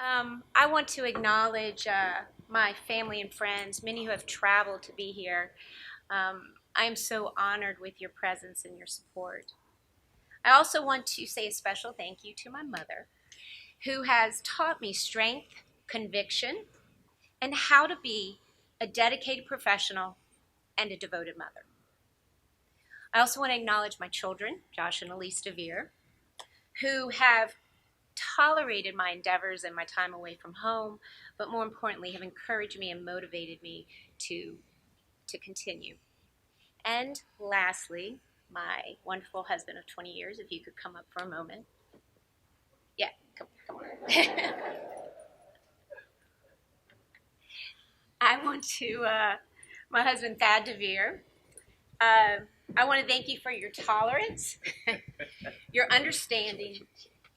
I want to acknowledge my family and friends, many who have traveled to be here. I am so honored with your presence and your support. I also want to say a special thank you to my mother, who has taught me strength, conviction, and how to be a dedicated professional and a devoted mother. I also want to acknowledge my children, Josh and Elise DeVere, who have tolerated my endeavors and my time away from home, but more importantly, have encouraged me and motivated me to continue. And lastly, my wonderful husband of 20 years, if you could come up for a moment. Yeah, come on. I want to, my husband Thad DeVere, I want to thank you for your tolerance, your understanding,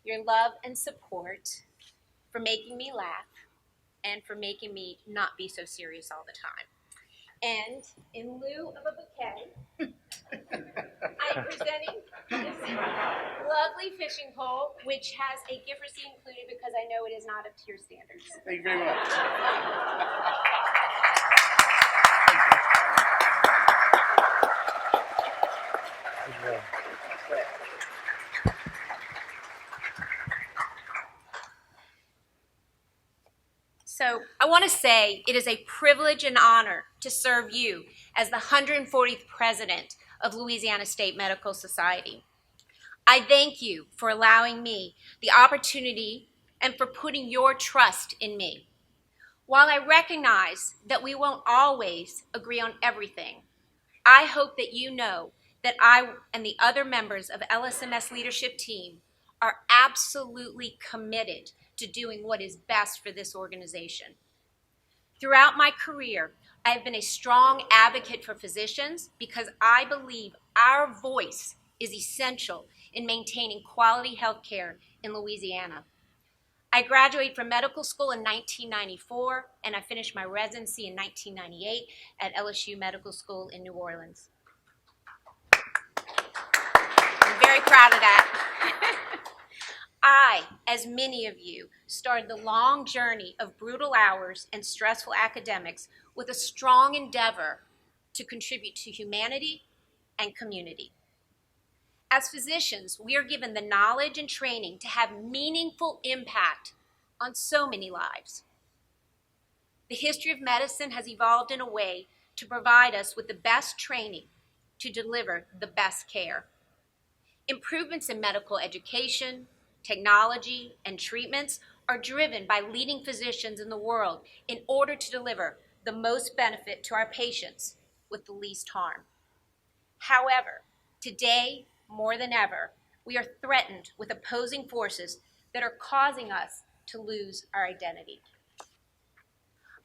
your love and support, for making me laugh, and for making me not be so serious all the time. And in lieu of a bouquet, I am presenting this lovely fishing pole, which has a gift receipt included because I know it is not up to your standards. Thank you very much. So I want to say it is a privilege and honor to serve you as the 140th president of Louisiana State Medical Society. I thank you for allowing me the opportunity and for putting your trust in me. While I recognize that we won't always agree on everything, I hope that you know that I and the other members of LSMS leadership team are absolutely committed to doing what is best for this organization. Throughout my career, I have been a strong advocate for physicians because I believe our voice is essential in maintaining quality health care in Louisiana. I graduated from medical school in 1994, and I finished my residency in 1998 at LSU Medical School in New Orleans. I'm very proud of that. I, as many of you, started the long journey of brutal hours and stressful academics with a strong endeavor to contribute to humanity and community. As physicians, we are given the knowledge and training to have meaningful impact on so many lives. The history of medicine has evolved in a way to provide us with the best training to deliver the best care. Improvements in medical education, technology, and treatments are driven by leading physicians in the world in order to deliver the most benefit to our patients with the least harm. However, today, more than ever, we are threatened with opposing forces that are causing us to lose our identity.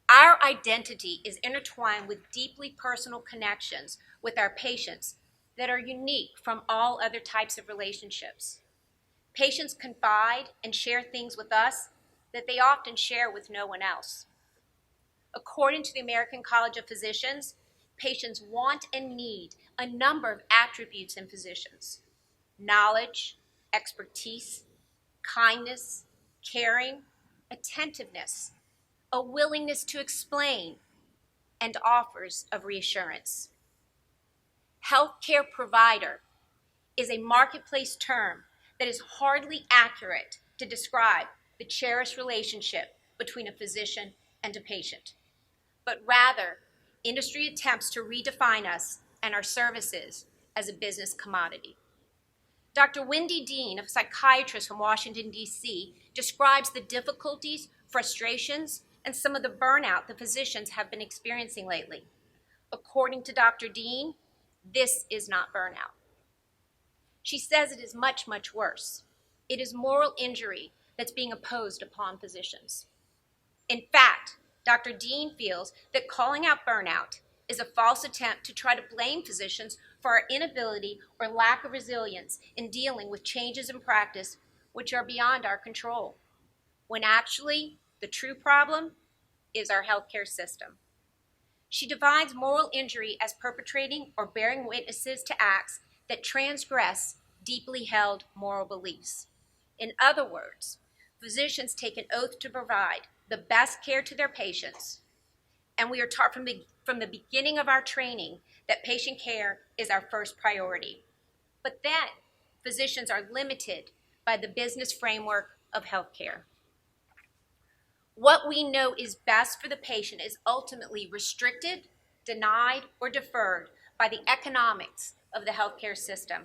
Our identity is intertwined with deeply personal connections with our patients that are unique from all other types of relationships. Patients confide and share things with us that they often share with no one else. According to the American College of Physicians, patients want and need a number of attributes in physicians: knowledge, expertise, kindness, caring, attentiveness, a willingness to explain, and offers of reassurance. Healthcare provider is a marketplace term that is hardly accurate to describe the cherished relationship between a physician and a patient, but rather industry attempts to redefine us and our services as a business commodity. Dr. Wendy Dean, a psychiatrist from Washington, D.C., describes the difficulties, frustrations, and some of the burnout the physicians have been experiencing lately. According to Dr. Dean, this is not burnout. She says it is much, much worse. It is moral injury that's being imposed upon physicians. In fact, Dr. Dean feels that calling out burnout is a false attempt to try to blame physicians for our inability or lack of resilience in dealing with changes in practice which are beyond our control, when actually the true problem is our healthcare system. She defines moral injury as perpetrating or bearing witnesses to acts that transgress deeply held moral beliefs. In other words, physicians take an oath to provide the best care to their patients, and we are taught from the beginning of our training that patient care is our first priority. But then, physicians are limited by the business framework of healthcare. What we know is best for the patient is ultimately restricted, denied, or deferred by the economics of the healthcare system,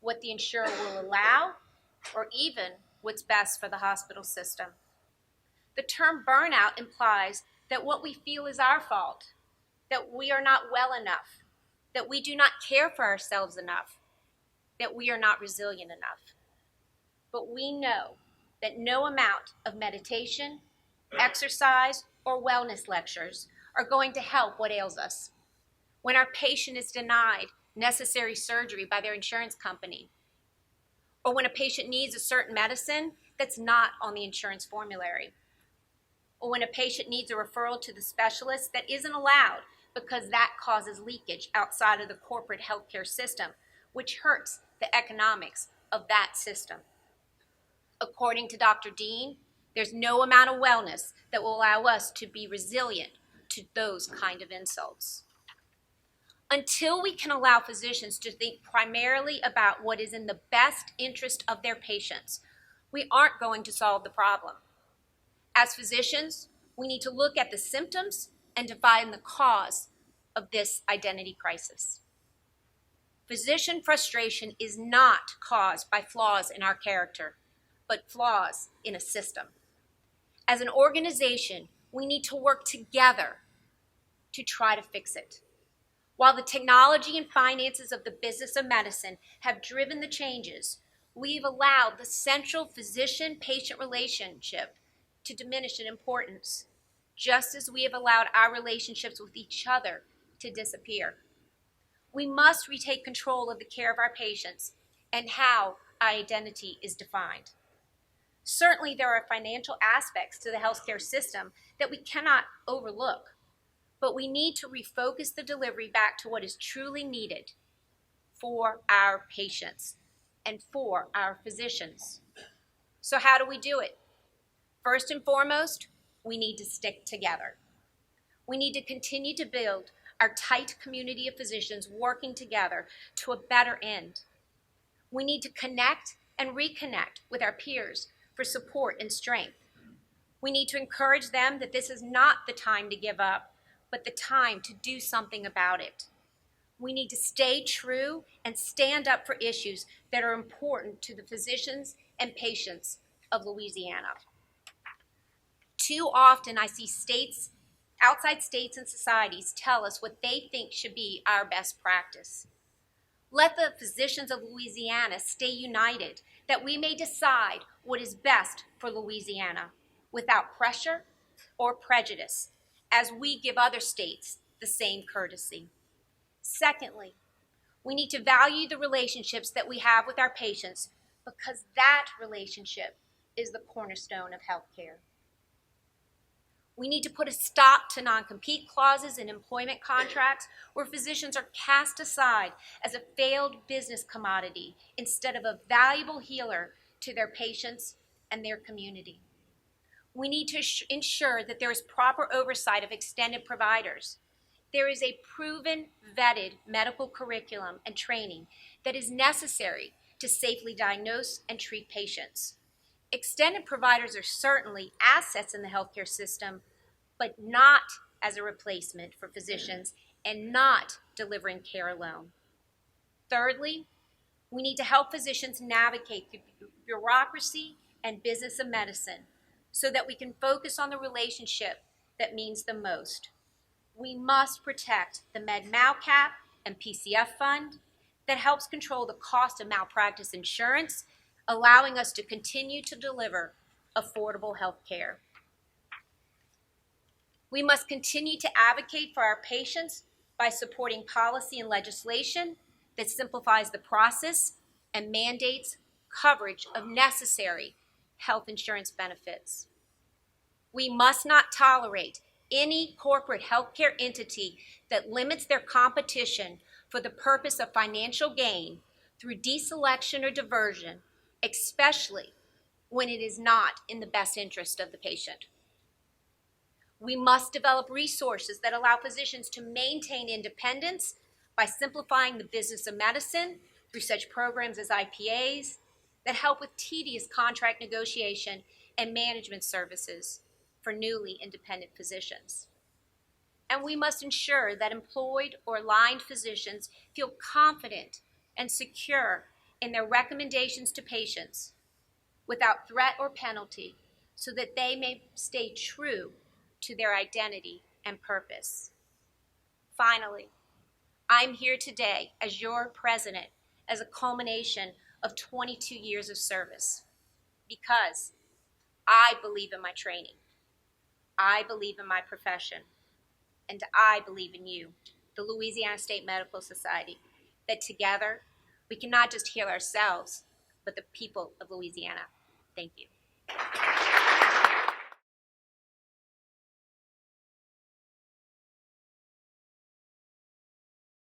what the insurer will allow, or even what's best for the hospital system. The term burnout implies that what we feel is our fault, that we are not well enough, that we do not care for ourselves enough, that we are not resilient enough. But we know that no amount of meditation, exercise, or wellness lectures are going to help what ails us. When our patient is denied necessary surgery by their insurance company, or when a patient needs a certain medicine that's not on the insurance formulary, or when a patient needs a referral to the specialist that isn't allowed because that causes leakage outside of the corporate healthcare system, which hurts the economics of that system. According to Dr. Dean, there's no amount of wellness that will allow us to be resilient to those kind of insults. Until we can allow physicians to think primarily about what is in the best interest of their patients, we aren't going to solve the problem. As physicians, we need to look at the symptoms and define the cause of this identity crisis. Physician frustration is not caused by flaws in our character, but flaws in a system. As an organization, we need to work together to try to fix it. While the technology and finances of the business of medicine have driven the changes, we've allowed the central physician-patient relationship to diminish in importance, just as we have allowed our relationships with each other to disappear. We must retake control of the care of our patients and how our identity is defined. Certainly, there are financial aspects to the healthcare system that we cannot overlook, but we need to refocus the delivery back to what is truly needed for our patients and for our physicians. So how do we do it? First and foremost, we need to stick together. We need to continue to build our tight community of physicians working together to a better end. We need to connect and reconnect with our peers for support and strength. We need to encourage them that this is not the time to give up, but the time to do something about it. We need to stay true and stand up for issues that are important to the physicians and patients of Louisiana. Too often I see outside states and societies tell us what they think should be our best practice. Let the physicians of Louisiana stay united, that we may decide what is best for Louisiana without pressure or prejudice, as we give other states the same courtesy. Secondly, we need to value the relationships that we have with our patients, because that relationship is the cornerstone of healthcare. We need to put a stop to non-compete clauses in employment contracts where physicians are cast aside as a failed business commodity instead of a valuable healer to their patients and their community. We need to ensure that there is proper oversight of extended providers. There is a proven, vetted medical curriculum and training that is necessary to safely diagnose and treat patients. Extended providers are certainly assets in the healthcare system, but not as a replacement for physicians and not delivering care alone. Thirdly, we need to help physicians navigate the bureaucracy and business of medicine so that we can focus on the relationship that means the most. We must protect the Med-Mal cap and PCF fund that helps control the cost of malpractice insurance, allowing us to continue to deliver affordable health care. We must continue to advocate for our patients by supporting policy and legislation that simplifies the process and mandates coverage of necessary health insurance benefits. We must not tolerate any corporate healthcare entity that limits their competition for the purpose of financial gain through deselection or diversion, especially when it is not in the best interest of the patient. We must develop resources that allow physicians to maintain independence by simplifying the business of medicine through such programs as IPAs that help with tedious contract negotiation and management services for newly independent physicians. And we must ensure that employed or aligned physicians feel confident and secure in their recommendations to patients without threat or penalty so that they may stay true to their identity and purpose. Finally, I'm here today as your president as a culmination of 22 years of service because I believe in my training, I believe in my profession, and I believe in you, the Louisiana State Medical Society, that together we can not just heal ourselves, but the people of Louisiana. Thank you.